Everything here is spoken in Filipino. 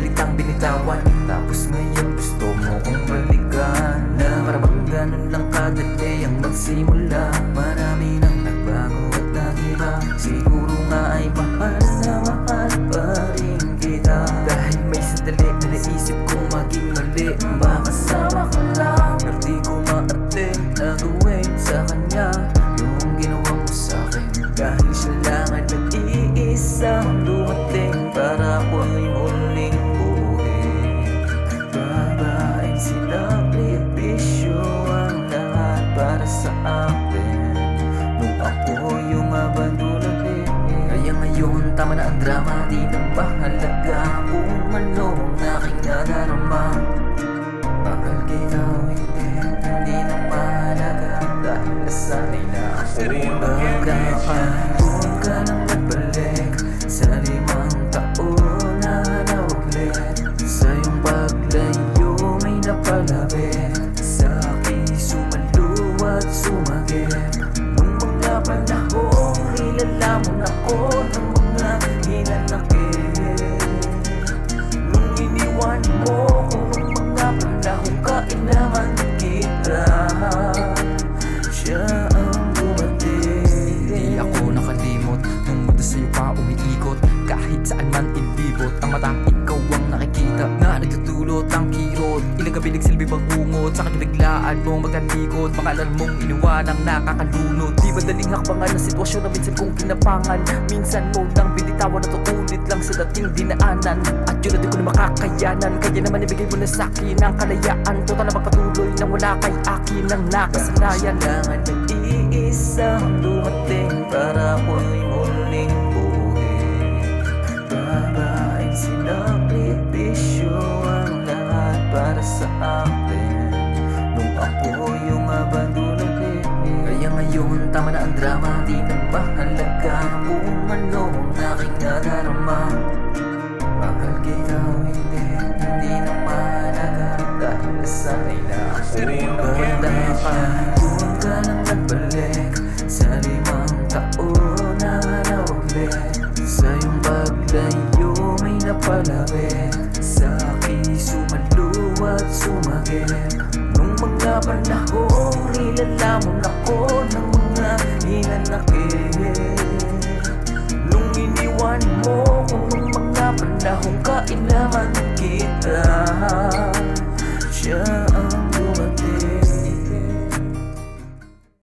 salitang binitawan. Tapos ngayon gusto mo kong balikan, na para bang ganun lang kadali ang magsimula. Marami nang nagbago at nagiba, siguro nga ay mahal na mahal pa rin kita. Dahil may sandali na naisip kong maging mali, makasama ka lang, pero di ko ma-attempt na gawin sa kanya yung ginawa mo sa'kin. Dahil siya lang ang nag-iisang dumating para ako'y muling buuin. Babaeng sinakripisyo ang lahat para sa akin, nung ako yung abandonahin. Kaya ngayon tama na ang drama, di na mahalaga kung ano ang aking nadarama. Mahal kita o hindi na mahalaga, dahil nasanay na ako magkakaroon. Huwag ka nang magbalik sa 5 taon na nawaglit. Sa iyong paglayo may napalapit, sa aking sumaluwat sumagit. Nung mga panahon nilalamon ako ng mga hinanakit. Nung iniwan mo ko ng mga panahon kailangan kita, siya ang dumating. Di ako nakalimot nung mundo sa'yo pa umiikot. Kahit saan man ilibot ang mata, ikaw ang nakikita na nagtutulot ang kirot. Ilang gabi nagsilbi bang ungot sa kanilaglaan mong magtalikod. Makalan mong iniwanang nakakalunod. Di madaling hakbangan ng sitwasyon na minsan kong kinapangan. Minsan mo nang binitawan na tutulit lang sa dating dinaanan. At yun na di ko na makakayanan, kaya naman ibigay mo na sa'kin ang kalayaan. Total na magpatuloy nang wala kay akin ang nakasanayan. Kailangan nag-iisang dumating para ako'y muling buuin. Babaeng sinakripisyo ang lahat para sa akin, nung ako yung abandonahin. Kaya ngayon tama na ang drama, di na mahalaga kung ano ang aking nadarama. Mahal kita o hindi na mahalaga, dahil nasanay na ako magkakaroon. Huwag ka nang nagbalik sa 5 taon na nawaglit. Sa iyong paglayo may napalapit, sa aking sumaluwat sumagit. Nung mga panahon nilalamon ako ng mga hinanakit. Nung iniwan mo ko ng mga panahon kailangan kita, siya ang